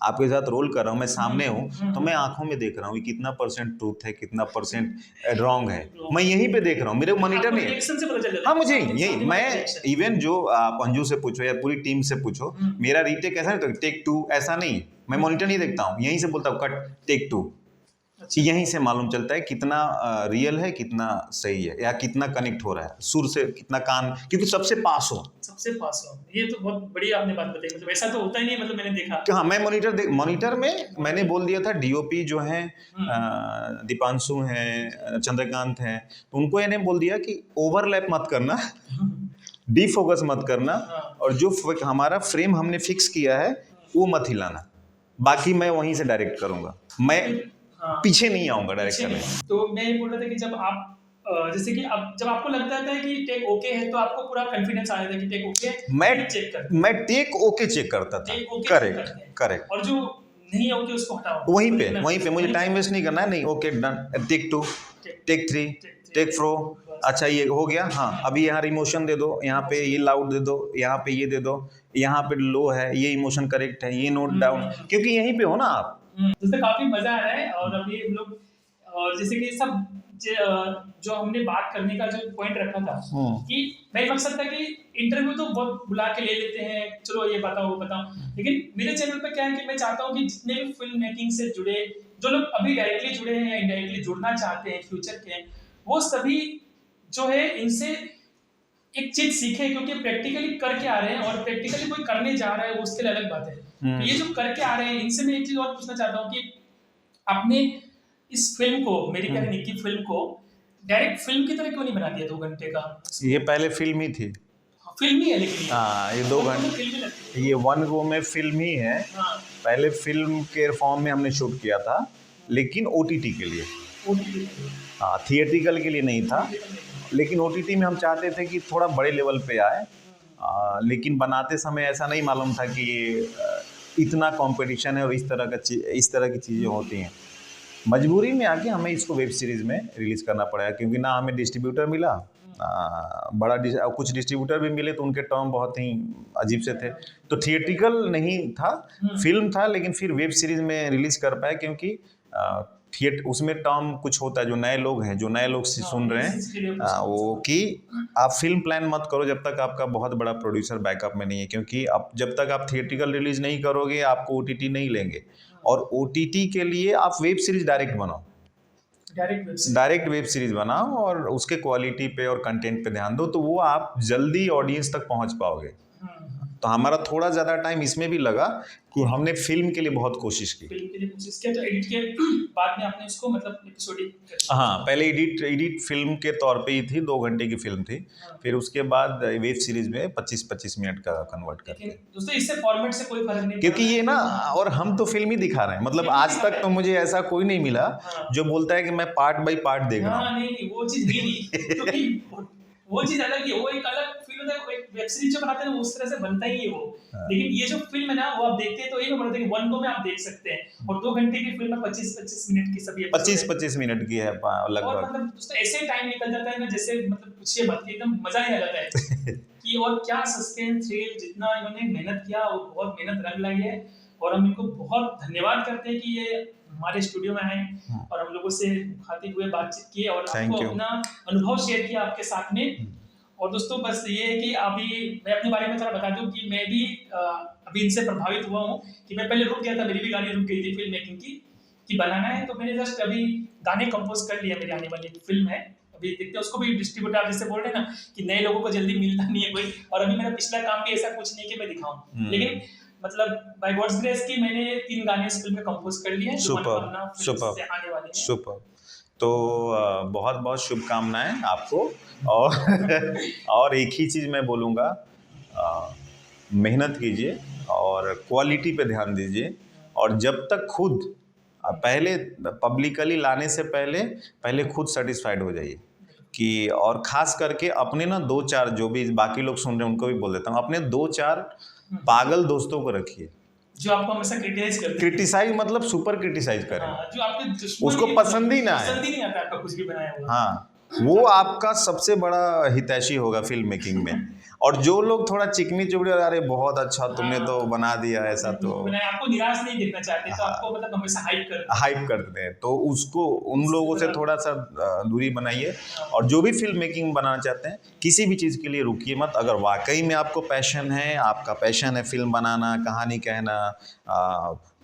आपके साथ रोल कर रहा हूँ, मैं सामने हूँ, तो मैं आंखों में देख रहा हूँ कि कितना परसेंट ट्रूथ है, कितना परसेंट रॉन्ग है, मैं यहीं पे देख रहा हूँ, मेरे मॉनिटर नहीं है। रिएक्शन से पता चल जाता है। हाँ, मुझे यही, सामने मैं वाले reaction। इवन जो आप अंजू से पूछो या पूरी टीम से पूछो, मेरा रीटेक ऐसा नहीं, तो टेक 2 ऐसा नहीं, मैं मॉनिटर नहीं देखता हूँ, यहीं से बोलता हूँ कट टेक 2, यहीं से मालूम चलता है कितना रियल है, कितना सही है, या कितना कनेक्ट हो रहा है सुर से, कितना कान, क्योंकि सबसे पास हो। सबसे पास हो, ये तो बहुत बड़ी आपने बात बताई। मतलब ऐसा तो होता ही नहीं, मतलब मैंने देखा। हाँ, मैं मॉनिटर में मैंने बोल दिया था, डीओपी जो हैं दीपांशु हैं, चंद्रकांत हैं, तो उनको मैंने बोल दिया कि ओवरलैप मत करना, डीफोकस मत करना, और जो हमारा फ्रेम हमने फिक्स किया है वो मत हिलाना, बाकी मैं वहीं से डायरेक्ट करूंगा, मैं पीछे नहीं आऊंगा डायरेक्टर में। तो मैं ये बोल रहा था कि जब आप जैसे कि अब जब आपको लगता था कि टेक ओके है, तो आपको पूरा कॉन्फिडेंस आया था कि टेक ओके है, मैं टेक ओके चेक करता था, करेक्ट, और जो नहीं ओके उसको हटाओ, वहीं पे मुझे टाइम वेस्ट नहीं करना है, नहीं okay done, take 2, take 3, take 4, अच्छा ये हो गया, हाँ अभी यहाँ इमोशन दे दो, यहाँ पे ये लाउड दे दो, यहाँ पे ये दे दो, यहाँ पे लो है, ये इमोशन करेक्ट है, ये नोट डाउन, क्योंकि यहीं पे हो ना आप। दोस्तों काफी मजा आ रहा है। और अभी हम लोग और जैसे कि सब जो हमने बात करने का जो पॉइंट रखा था कि मेरा मकसद था कि इंटरव्यू तो बहुत बुला के ले लेते हैं, चलो ये बताओ वो बताओ, लेकिन मेरे चैनल पे क्या है कि मैं चाहता हूँ कि जितने भी फिल्म मेकिंग से जुड़े, जो लोग अभी डायरेक्टली जुड़े हैं या इनडायरेक्टली जुड़ना चाहते हैं फ्यूचर के, वो सभी जो है इनसे एक चीज सीखे, क्योंकि प्रैक्टिकली करके आ रहे हैं, और प्रैक्टिकली कोई करने जा रहा है वो उसके लिए अलग बात है। तो ये जो करके आ रहे हैं, इनसे मैं एक चीज और पूछना चाहता हूँ कि आपने इस फिल्म को, मेरी प्यारी निक्की फिल्म को डायरेक्ट फिल्म की तरह क्यों नहीं बना दिया 2 घंटे का? ये पहले फिल्म ही थी। फिल्म ही है, लेकिन हाँ, ये 2 घंटे, ये 1 गो में फिल्म ही है। पहले फिल्म के फॉर्म में हमने शूट किया था, लेकिन ओटीटी के लिए, हाँ थिएट्रिकल के लिए नहीं था, लेकिन ओटीटी में हम चाहते थे कि थोड़ा बड़े लेवल पे आए, लेकिन बनाते समय ऐसा नहीं मालूम था कि ये इतना कंपटीशन है और इस तरह की चीज़ें होती हैं। मजबूरी में आके हमें इसको वेब सीरीज़ में रिलीज़ करना पड़ा, क्योंकि ना हमें डिस्ट्रीब्यूटर मिला, कुछ डिस्ट्रीब्यूटर भी मिले तो उनके टर्म बहुत ही अजीब से थे, तो थिएट्रिकल नहीं था, फिल्म था, लेकिन फिर वेब सीरीज़ में रिलीज़ कर पाए, क्योंकि उसमें टर्म कुछ होता है, जो नए लोग हैं, जो नए लोग सुन रहे हैं, वो कि आप फिल्म प्लान मत करो जब तक आपका बहुत बड़ा प्रोड्यूसर बैकअप में नहीं है, क्योंकि अब जब तक आप थिएट्रिकल रिलीज नहीं करोगे आपको ओटीटी नहीं लेंगे, और ओटीटी के लिए आप वेब सीरीज डायरेक्ट बनाओ, डायरेक्ट वेब सीरीज बनाओ, और उसके क्वालिटी पे और कंटेंट पे ध्यान दो, तो वो आप जल्दी ऑडियंस तक पहुंच पाओगे। तो हमारा थोड़ा ज़्यादा टाइम इसमें भी लगा कि हमने फिल्म के लिए बहुत कोशिश की। फिल्म के लिए कोशिश किया तो एडिट के बाद में आपने उसको मतलब एपिसोडिक कर दिया। हाँ, पहले एडिट फिल्म के तौर पे ही थी, 2 घंटे की फिल्म थी। फिर उसके बाद वेब सीरीज में 25-25 मिनट का कन्वर्ट करके। लेकिन दोस्तों इससे फॉर्मेट से कोई फर्क नहीं क्योंकि पड़ता ये ना, और हम तो फिल्म ही दिखा रहे हैं, मतलब आज तक तो मुझे ऐसा कोई नहीं मिला जो बोलता है कि मैं पार्ट बाय पार्ट देख रहा हूँ। हाँ नहीं वो चीज नहीं क्योंकि वो चीज अलग है, वो एक अलग फील होता है। एक वेब सीरीज जो बनाते हैं उस तरह से बनता ही है वो। लेकिन ये जो फिल्म है ना वो आप देखते हैं तो ये बोलते हैं कि 1 गो में आप देख सकते हैं, और 2 घंटे की फिल्म है, 25-25 मिनट की सभी episode है। 25-25 मिनट की है और लगभग। मतलब दोस्तों ऐसे टाइम निकल जाता है ना, जैसे मतलब पूछिए मत कि एकदम मजा ही आ जाता है कि और क्या सस्पेंस थ्रिल, जितना इन्होंने मेहनत किया वो बहुत मेहनत रंग लाई है। और हम इनको बहुत धन्यवाद करते हैं कि ये हमारे स्टूडियो में आए और हम लोगों से खाते हुए बातचीत की और Thank आपको you. अपना अनुभव शेयर किया आपके साथ में। और दोस्तों बस ये है कि अभी मैं अपने बारे में थोड़ा बता दूं कि मैं भी अभी इनसे प्रभावित हुआ हूँ कि मैं पहले रुक गया था, मेरी भी गाड़ी रुक गई थी फिल्म मेकिंग की कि बनाना है। तो मैंने जस्ट अभी गाने कंपोज कर लिया, मेरी आने वाली फिल्म है, अभी देखते हैं उसको भी। डिस्ट्रीब्यूटर जैसे बोल रहे हैं ना कि नए लोगों को जल्दी मिलता नहीं है कोई, और अभी मेरा पिछला काम भी ऐसा कुछ नहीं कि मैं दिखाऊं, लेकिन मतलब बाय गॉड्स ग्रेस की मैंने 3 गाने इस फिल्म में कंपोज कर लिए हैं जो सुपर आने वाले हैं। सुपर। तो बहुत बहुत शुभकामनाएं आपको। और एक ही चीज़ मैं बोलूँगा, मेहनत कीजिए और क्वालिटी पे ध्यान दीजिए। और जब तक खुद पहले पब्लिकली लाने से पहले खुद सेटिस्फाइड हो जाइए कि, और ख़ास करके अपने ना 2-4, जो भी बाकी लोग सुन रहे हैं उनको भी बोल देता हूँ, अपने 2-4 पागल दोस्तों को रखिए जो आपको हमेशा क्रिटिसाइज करते हैं। क्रिटिसाइज मतलब सुपर क्रिटिसाइज करें। जो आपके दुश्मन उसको पसंद ही ना आए। पसंद ही नहीं आता आपका कुछ भी बनाया हुआ। हाँ, वो आपका सबसे बड़ा हितैषी होगा फिल्म मेकिंग में। और जो लोग थोड़ा चिकनी चुपड़ी, अरे बहुत अच्छा तुमने तो बना दिया ऐसा, तो आपको निराश नहीं देखना चाहते, तो आपको मतलब हमेशा हाइप करते हैं, तो उसको उन लोगों से थोड़ा सा दूरी बनाइए। और जो भी फिल्म मेकिंग बनाना चाहते हैं, किसी भी चीज़ के लिए रुकिए मत। अगर वाकई में आपको पैशन है, आपका पैशन है फिल्म बनाना, कहानी कहना,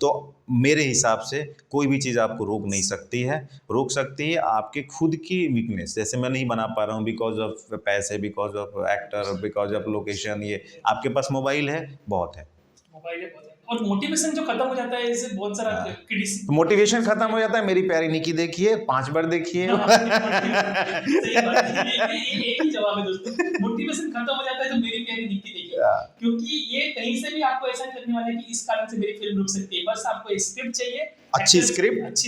तो मेरे हिसाब से कोई भी चीज़ आपको रोक नहीं सकती है। रोक सकती है आपके खुद की वीकनेस, जैसे मैं नहीं बना पा रहा हूँ बिकॉज ऑफ पैसे, because of actor, because of location. ये आपके पास मोबाइल है, बहुत है। मोबाइल है, बहुत है। और मोटिवेशन जो खत्म हो जाता है इससे बहुत सारा मोटिवेशन खत्म हो जाता है। मेरी प्यारी निकी देखिए, 5 बार देखिए। सही बात है, ये ही जवाब है दोस्तों। मोटिवेशन खत्म हो जाता है तो मेरी प्यारी निकी देखिए, क्योंकि ये कहीं से भी आपको ऐसा नहीं लगने वाला है कि इस कारण से मेरी फिल्म रुक सकती है। बस आपको एक स्क्रिप्ट चाहिए, अच्छी स्क्रिप्ट।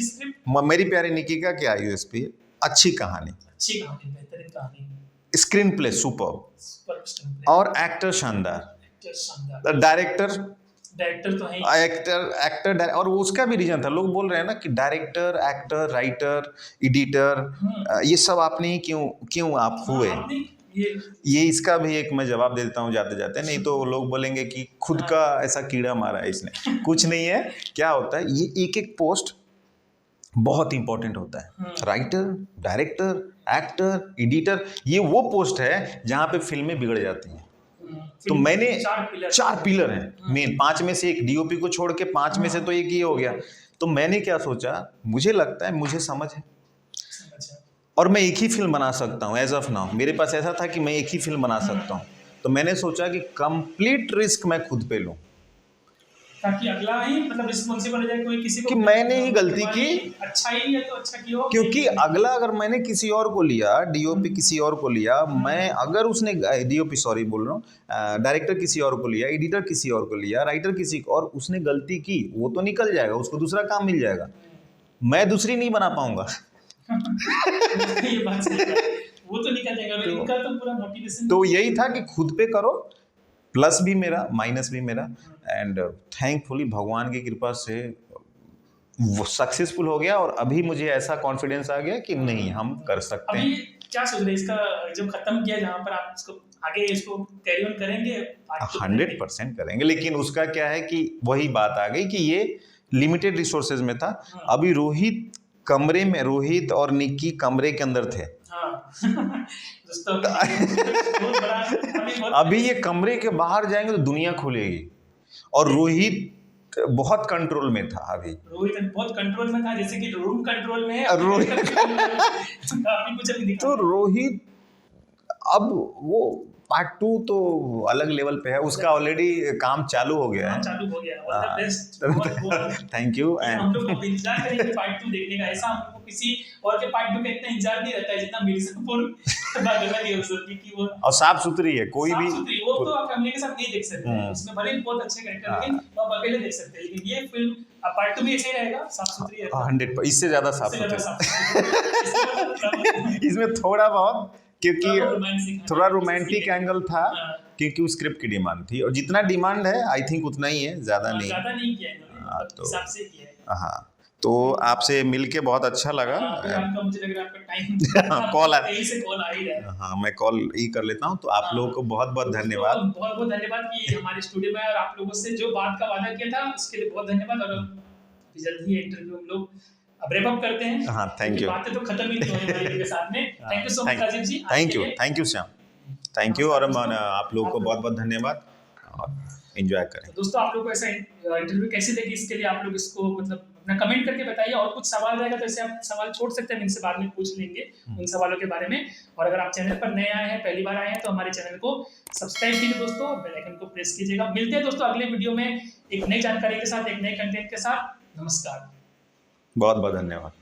मेरी प्यारी निकी का क्या यूएसपी है? अच्छी कहानी, बेहतरीन कहानी, स्क्रीन प्ले सुपर, और एक्टर शानदार, डायरेक्टर तो है एक्टर। और उसका भी रीजन था, लोग बोल रहे हैं ना कि डायरेक्टर, एक्टर, राइटर, एडिटर, ये सब आपने क्यों आप हुए? ये इसका भी एक मैं जवाब दे देता हूँ जाते जाते, नहीं तो लोग बोलेंगे कि खुद का ऐसा कीड़ा मारा है इसने। कुछ नहीं है। क्या होता है, ये एक पोस्ट बहुत इंपॉर्टेंट होता है। राइटर, डायरेक्टर, एक्टर, एडिटर, ये वो पोस्ट है जहाँ पे फिल्में बिगड़ जाती हैं। तो मैंने 4 पिलर हैं मेन, 5 में से एक, डीओपी को छोड़ के 5 में से तो एक ही हो गया। तो मैंने क्या सोचा, मुझे लगता है मुझे समझ है और मैं एक ही फिल्म बना सकता हूँ। एज ऑफ नाउ मेरे पास ऐसा था कि मैं एक ही फिल्म बना सकता हूँ। तो मैंने सोचा कि कंप्लीट रिस्क मैं खुद पे लूँ, ताकि अगला ही मतलब रिस्पॉन्सिबल हो जाए कोई किसी को, कि मैंने ही गलती की। अच्छा ही है तो अच्छा किया हो, क्योंकि अगला अगर मैंने किसी और को लिया, डीओपी किसी और को लिया, मैं अगर उसने डीओपी सॉरी बोल रहा हूँ, डायरेक्टर किसी और को लिया, एडिटर किसी और को लिया, राइटर किसी और, उसने गलती की, वो तो निकल जाएगा, उसको दूसरा काम मिल जाएगा, मैं दूसरी नहीं बना पाऊंगा। ये बात सही है, वो तो निकल जाएगा। इनका तो पूरा मोटिवेशन तो यही था कि खुद पे करो, प्लस भी मेरा, माइनस भी मेरा। एंड थैंकफुली भगवान की कृपा से वो सक्सेसफुल हो गया। और अभी मुझे ऐसा कॉन्फिडेंस आ गया कि नहीं, हम कर सकते हैं। अभी क्या सोच रहे हैं, इसका जब खत्म किया जहाँ पर आप इसको आगे इसको कैरी ऑन करेंगे? 100% करेंगे, लेकिन उसका क्या है कि वही बात आ गई कि ये लिमिटेड रिसोर्सेज में था। अभी रोहित और निक्की कमरे के अंदर थे। अभी ये कमरे के बाहर जाएंगे तो दुनिया खुलेगी। और रोहित बहुत कंट्रोल में था। अभी रोहित बहुत कंट्रोल में था, जैसे कि रूम कंट्रोल में है। तो रोहित अब वो पार्ट 2 तो अलग लेवल पे है, उसका ऑलरेडी काम चालू हो गया है। चालू हो गया। All the best. Thank you. हम लोग एंड इंतजार करेंगे पार्ट 2 देखने का। ऐसा हमको किसी और के पार्ट 2 का इतना इंतजार नहीं रहता है जितना मिर्जापुर बागला की उसकी, क्योंकि वो और साफ सुथरी है, कोई भी साफ-सुथरी, वो तो आप फैमिली के साथ नहीं देख सकते हैं। उसमें भले ही बहुत अच्छे कैरेक्टर, लेकिन वो आप अकेले देख सकते हैं। लेकिन ये फिल्म पार्ट 2 भी ऐसे ही रहेगा, साफ-सुथरी है। 100 इससे ज्यादा साफ इससे ज़्यादा सुथरी। साफ-सुथरी। इसमें थोड़ा बहुत, क्योंकि रोमांटिक, थोड़ा रोमांटिक एंगल था, हाँ। क्योंकि उस स्क्रिप्ट की डिमांड थी, और जितना डिमांड है आई थिंक उतना ही है, ज्यादा नहीं। ज़्यादा नहीं किया है इन्होंने, हाँ, मतलब तो- हिसाब से किया है। हाँ, तो आपसे मिलके बहुत अच्छा लगा। फिर आपका मुझे लग रहा है आपका टाइम कॉल आ- तेजी से कॉल आ ही रहा है। हाँ, मैं कॉल ही कर लेता हूँ, तो आप लोगों को बहुत बहुत धन्यवाद। तो बहुत बहुत धन्यवाद कि हमारे स्टूडियो में और आप लोगों से जो बात का वादा किया था उसके लिए बहुत धन्यवाद। और अभी जल्दी ही इंटरव्यू हम लोग अब रैप अप करते हैं। हाँ, thank you। बातें तो खत्म ही नहीं होने वाली इनके साथ में। Thank you so much Rajeev ji. Thank you Shyam, thank you. और आप लोगों को बहुत बहुत धन्यवाद, और एंजॉय करें। तो दोस्तों आप लोग को ऐसा इंटरव्यू कैसे लगी, इसके लिए आप लोग इसको मतलब अपना कमेंट करके बताइए। और कुछ सवाल रहेगा तो ऐसे आप सवाल छोड़ सकते हैं, हम इनसे बाद में पूछ लेंगे उन सवालों के बारे में। और अगर आप चैनल पर नए आए हैं, पहली बार आए हैं, तो हमारे चैनल को सब्सक्राइब कीजिए दोस्तों, बेल आइकन को प्रेस कीजिएगा। मिलते हैं दोस्तों अगले वीडियो में एक नई जानकारी के साथ, एक नए कंटेंट के साथ। नमस्कार। बहुत बहुत धन्यवाद।